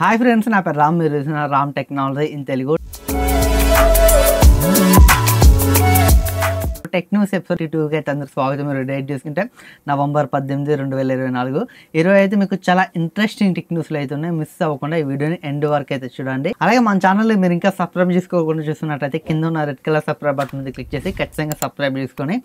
Hi friends, నా పేరు రామ్. మీరు చూస్తున్నారు Ram technology in Telugu. Tech news episode 2కి అయితే అందరూ స్వాగతం. మీరు డేట్ చూసుకుంటే నవంబర్ 18, 2024. ఈరోజు అయితే మీకు చాలా ఇంట్రెస్టింగ్ టెక్ న్యూస్లు అయితే ఉన్నాయి. మిస్ అవ్వకుండా ఈ వీడియోని ఎండ్ వరకు అయితే చూడండి. అలాగే మన ఛానల్ని మీరు ఇంకా సబ్స్క్రైబ్ చేసుకోకుండా చూస్తున్నట్టయితే కింద ఉన్న రెడ్ కలర్ సబ్స్క్రైబ్ బటన్ మీద క్లిక్ చేసి ఖచ్చితంగా సబ్స్క్రైబ్ చేసుకొని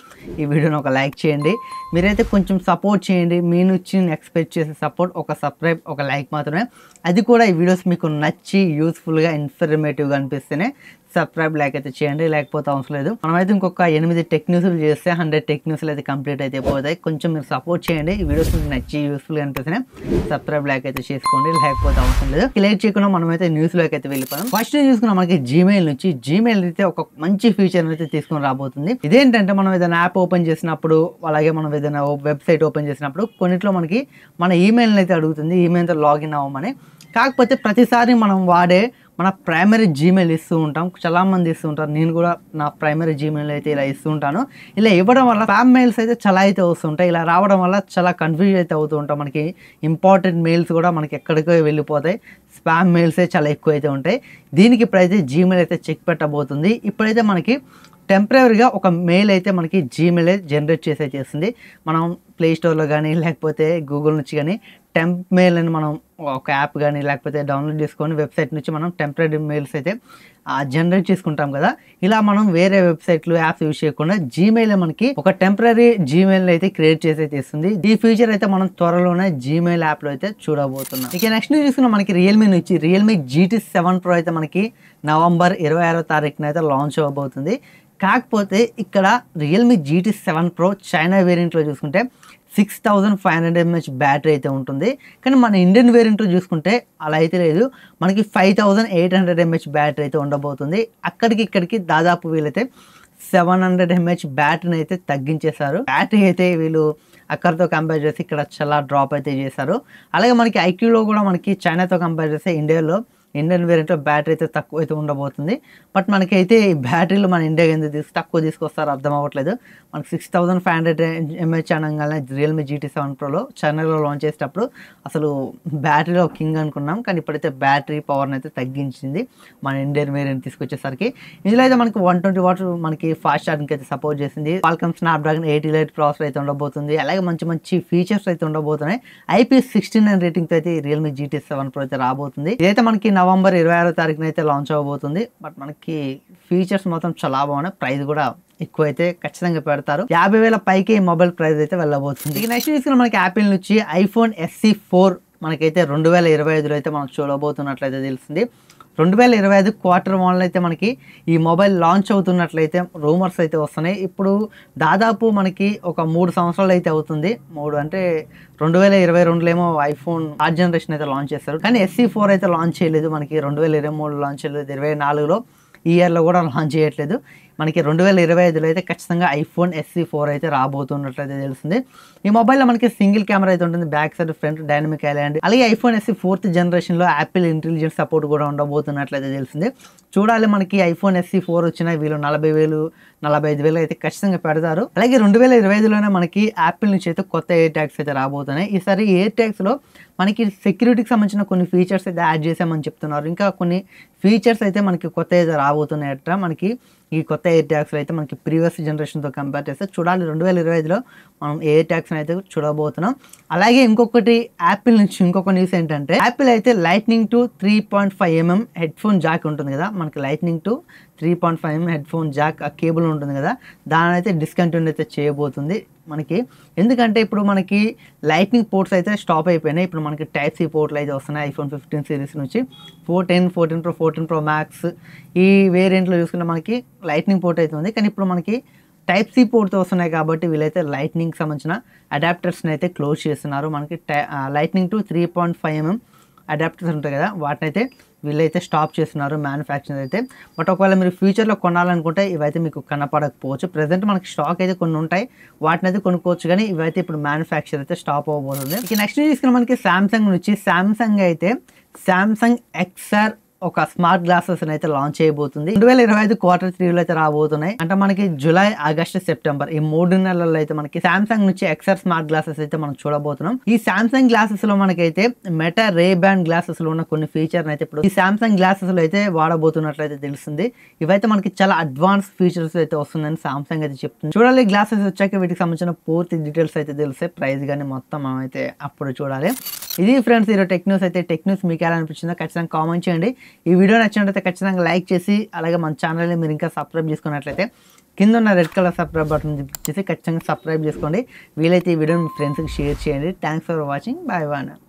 ఈ వీడియోని ఒక లైక్ చేయండి. మీరైతే కొంచెం సపోర్ట్ చేయండి. మీ నుంచి నేను ఎక్స్పెక్ట్ చేసే సపోర్ట్ ఒక సబ్స్క్రైబ్, ఒక లైక్ మాత్రమే. అది కూడా ఈ వీడియోస్ మీకు నచ్చి యూస్ఫుల్గా, ఇన్ఫర్మేటివ్గా అనిపిస్తేనే సబ్స్క్రైబ్, లైక్ అయితే చేయండి. లేకపోతే అవసరం లేదు. మనమైతే ఇంకొక 8 టెక్ న్యూస్లు చేస్తే 100 టెక్ న్యూస్లు అయితే కంప్లీట్ అయితే పోతాయి. కొంచెం మీరు సపోర్ట్ చేయండి. ఈ వీడియోస్ మీకు నచ్చి యూస్ఫుల్గా అనిపిస్తేనే సబ్స్క్రైబ్, లైక్ అయితే చేసుకోండి. లేకపోతే అవసరం లేదు. లేట్ చేయకుండా మనమైతే న్యూస్లోకి అయితే వెళ్ళిపోయాం. ఫస్ట్ చూసుకున్నాం, మనకి జీమెయిల్ నుంచి జీమెయిల్ అయితే ఒక మంచి ఫీచర్ అయితే తీసుకొని రాబోతుంది. ఇదేంటంటే మనం ఏదైనా యాప్ ఓపెన్ చేసినప్పుడు, అలాగే మనం ఏదైనా వెబ్సైట్ ఓపెన్ చేసినప్పుడు కొన్నిట్లో మనకి మన ఈమెయిల్ని అయితే అడుగుతుంది, ఈమెయిల్తో లాగిన్ అవ్వమని. కాకపోతే ప్రతిసారి మనం వాడే మన ప్రైమరీ జీమెయిల్ ఇస్తూ ఉంటాం. చాలామంది ఇస్తూ ఉంటారు. నేను కూడా నా ప్రైమరీ జీమెయిల్ అయితే ఇలా ఇస్తూ ఉంటాను. ఇలా ఇవ్వడం వల్ల స్పామ్ మెయిల్స్ అయితే చాలా అయితే వస్తుంటాయి. ఇలా రావడం వల్ల చాలా కన్ఫ్యూజ్ అయితే అవుతూ ఉంటాం. మనకి ఇంపార్టెంట్ మెయిల్స్ కూడా మనకి ఎక్కడికో వెళ్ళిపోతాయి. స్పామ్ మెయిల్సే చాలా ఎక్కువ అయితే ఉంటాయి. దీనికి ఇప్పుడైతే జీమెయిల్ అయితే చెక్ పెట్టబోతుంది. ఇప్పుడైతే మనకి టెంపరీగా ఒక మెయిల్ అయితే మనకి జీమెయిల్ జనరేట్ చేస్తుంది. మనం ప్లే స్టోర్లో కానీ లేకపోతే గూగుల్ నుంచి కానీ టెంప్ మెయిల్ అని మనం ఒక యాప్ కానీ లేకపోతే డౌన్లోడ్ చేసుకొని వెబ్సైట్ నుంచి మనం టెంపరీ మెయిల్స్ అయితే జనరేట్ చేసుకుంటాం కదా. ఇలా మనం వేరే వెబ్సైట్లు, యాప్స్ యూజ్ చేయకుండా జీమెయిల్ మనకి ఒక టెంపరీ జీమెయిల్ అయితే క్రియేట్ చేసి ఇస్తుంది. ఈ ఫీచర్ అయితే మనం త్వరలోనే జీమెయిల్ యాప్లో అయితే చూడబోతున్నాం. ఇక నెక్స్ట్ చూసుకున్న మనకి రియల్మీ నుంచి రియల్మీ GT7 Pro అయితే మనకి నవంబర్ 26వ తారీఖున అయితే లాంచ్ అవ్వబోతుంది. కాకపోతే ఇక్కడ రియల్మీ GT7 Pro చైనా వేరియంట్లో చూసుకుంటే 6500 mAh బ్యాటరీ అయితే ఉంటుంది. కానీ మన ఇండియన్ వేరియంట్లో చూసుకుంటే అలా అయితే లేదు. మనకి 5800 mAh బ్యాటరీ అయితే ఉండబోతుంది. అక్కడికి ఇక్కడికి దాదాపు వీళ్ళైతే 700 mAh బ్యాటరీని అయితే తగ్గించేశారు. బ్యాటరీ అయితే వీళ్ళు అక్కడితో కంపేర్ చేసి ఇక్కడ చాలా డ్రాప్ అయితే చేశారు. అలాగే మనకి ఐక్యూలో కూడా మనకి చైనాతో కంపేర్ చేస్తే ఇండియన్ వేరియంట్లో బ్యాటరీ అయితే తక్కువ అయితే ఉండబోతుంది. బట్ మనకైతే ఈ బ్యాటరీలు మన ఇండియాకి ఎందుకు తక్కువ తీసుకొస్తారో అర్థం అవ్వట్లేదు. మనకి 6500 mAh అనగానే రియల్మీ GT7 Proలో చైనాలో లాంచ్ చేసేటప్పుడు అసలు బ్యాటరీలో కింగ్ అనుకున్నాం. కానీ ఇప్పుడైతే బ్యాటరీ పవర్ని అయితే తగ్గించింది మన ఇండియన్ వేరియంట్ తీసుకొచ్చేసరికి. ఇందులో అయితే మనకి 120 వాట్స్ మనకి ఫాస్ట్ ఛార్జింగ్ అయితే సపోర్ట్ చేసింది. Qualcomm Snapdragon 80 Lite ప్రాసెసర్ అయితే ఉండబోతుంది. అలాగే మంచి ఫీచర్స్ అయితే ఉండబోతున్నాయి. IP69 రేటింగ్తో అయితే రియల్మీ GT7 Pro అయితే రాబోతుంది. ఇదైతే మనకి నవంబర్ 26వ తారీఖున అయితే లాంచ్ అవ్వబోతుంది. బట్ మనకి ఫీచర్స్ మొత్తం చాలా బాగున్నాయి. ప్రైస్ కూడా ఎక్కువ అయితే ఖచ్చితంగా పెడతారు. 50,000 పైకి మొబైల్ ప్రైస్ అయితే వెళ్ళబోతుంది. ఇక నెక్స్ట్ తీసుకున్న మనకి యాపిల్ నుంచి iPhone SE 4 మనకైతే 2025లో అయితే మనం చూడబోతున్నట్లయితే తెలిసింది. 2025 Q1 అయితే మనకి ఈ మొబైల్ లాంచ్ అవుతున్నట్లయితే రూమర్స్ అయితే వస్తున్నాయి. ఇప్పుడు దాదాపు మనకి ఒక 3 సంవత్సరాలు అయితే అవుతుంది. 3 అంటే 2022లో ఏమో ఐఫోన్ 8 జనరేషన్ అయితే లాంచ్ చేస్తారు. కానీ SE 4 అయితే లాంచ్ చేయలేదు. మనకి 2023లో లాంచ్ చేయలేదు. 2024లో ఈ ఇయర్లో కూడా లాంచ్ చేయట్లేదు. మనకి 2025లో అయితే ఖచ్చితంగా iPhone SE 4 అయితే రాబోతున్నట్లయితే తెలుస్తుంది. ఈ మొబైల్లో మనకి సింగిల్ కెమెరా అయితే ఉంటుంది. Back side, front dynamic island. అలాగే iPhone SE 4th జనరేషన్లో యాపిల్ ఇంటెలిజెన్స్ సపోర్ట్ కూడా ఉండబోతున్నట్లయితే తెలిసింది. చూడాలి, మనకి iPhone SE 4 వచ్చినా వీళ్ళు 40,000, 45,000 అయితే ఖచ్చితంగా పెడతారు. అలాగే 2025లోనే మనకి యాపిల్ నుంచి అయితే కొత్త ఎయిర్ ట్యాగ్స్ అయితే రాబోతున్నాయి. ఈసారి ఎయిర్ ట్యాగ్స్లో మనకి సెక్యూరిటీకి సంబంధించిన కొన్ని ఫీచర్స్ అయితే యాడ్ చేసామని చెప్తున్నారు. ఇంకా కొన్ని ఫీచర్స్ అయితే మనకి కొత్త అయితే రాబోతున్నాయట. మనకి ఈ కొత్త ఎయిర్ ట్యాగ్స్లో అయితే మనకి ప్రీవియస్ జనరేషన్తో కంపేర్ చేస్తే చూడాలి. 2025లో మనం ఎయిర్ ట్యాగ్స్ని అయితే చూడబోతున్నాం. అలాగే ఇంకొకటి యాపిల్ నుంచి ఇంకొక న్యూస్ ఏంటంటే, యాపిల్ అయితే Lightning to 3.5mm head phone Jack ఉంటుంది కదా. మనకి Lightning to 3.5mm head phone Jack ఆ కేబుల్ ఉంటుంది కదా, దాని అయితే డిస్కంటిన్యూ అయితే చేయబోతుంది మనకి. ఎందుకంటే ఇప్పుడు మనకి లైట్నింగ్ పోర్ట్స్ అయితే స్టాప్ అయిపోయినాయి. ఇప్పుడు మనకి Type-C పోర్ట్లు అయితే వస్తున్నాయి iPhone 15 సిరీస్ నుంచి. 14 Pro, 14 Pro Max ఈ వేరియంట్లో చూసుకుంటే మనకి లైట్నింగ్ పోర్ట్ అయితే ఉంది. కానీ ఇప్పుడు మనకి Type-C పోర్ట్తో వస్తున్నాయి కాబట్టి వీళ్ళైతే లైట్నింగ్కి సంబంధించిన అడాప్టర్స్ని అయితే క్లోజ్ చేస్తున్నారు. మనకి Lightning to 3.5mm అడాప్టర్స్ ఉంటాయి కదా, వాటిని అయితే వీళ్ళైతే స్టాప్ చేస్తున్నారు మ్యానుఫ్యాక్చరింగ్ అయితే. బట్ ఒకవేళ మీరు ఫ్యూచర్లో కొనాలనుకుంటే ఇవైతే మీకు కనపడకపోవచ్చు. ప్రెసెంట్ మనకి స్టాక్ అయితే కొన్ని ఉంటాయి, వాటిని అయితే కొనుక్కోవచ్చు. కానీ ఇవైతే ఇప్పుడు మ్యానుఫ్యాక్చర్ అయితే స్టాప్ అవ్వబోతుంది. ఇక నెక్స్ట్ తీసుకున్న మనకి సామ్సంగ్ నుంచి సామ్సంగ్ అయితే Samsung XR ఒక స్మార్ట్ గ్లాసెస్ అయితే లాంచ్ చేయబోతుంది. 2025 Q3 అయితే రాబోతున్నాయి. అంటే మనకి జూలై, ఆగస్టు, సెప్టెంబర్ ఈ 3 నెలల్లో అయితే మనకి సామ్సంగ్ నుంచి ఎక్సర్ స్మార్ట్ గ్లాసెస్ అయితే మనం చూడబోతున్నాం. ఈ సామ్సంగ్ గ్లాసెస్ లో మనకైతే మెటా రే బ్యాండ్ గ్లాసెస్ లో ఉన్న కొన్ని ఫీచర్ అయితే ఇప్పుడు ఈ సామ్సంగ్ గ్లాసెస్ లో అయితే వాడబోతున్నట్లయితే తెలుస్తుంది. ఇవైతే మనకి చాలా అడ్వాన్స్ ఫీచర్స్ అయితే వస్తుందని సామ్సంగ్ అయితే చెప్తుంది. చూడాలి గ్లాసెస్ వచ్చాక వీటికి సంబంధించిన పూర్తి డీటెయిల్స్ అయితే తెలిసే ప్రైస్ కానీ మొత్తం మనం అయితే అప్పుడు చూడాలి. ఇది ఫ్రెండ్స్ ఈరోజు టెక్ న్యూస్. అయితే టెక్ న్యూస్ మీకు ఎలా అనిపించిందో ఖచ్చితంగా కామెంట్ చేయండి. ఈ వీడియో నచ్చినట్లయితే ఖచ్చితంగా లైక్ చేసి అలాగే మన ఛానల్ని మీరు ఇంకా సబ్స్క్రైబ్ చేసుకున్నట్లయితే కింద ఉన్న రెడ్ కలర్ సబ్స్క్రైబ్ బటన్ చేసి ఖచ్చితంగా సబ్స్క్రైబ్ చేసుకోండి. వీలైతే ఈ వీడియోని మీ ఫ్రెండ్స్కి షేర్ చేయండి. Thanks for watching. Bye bye.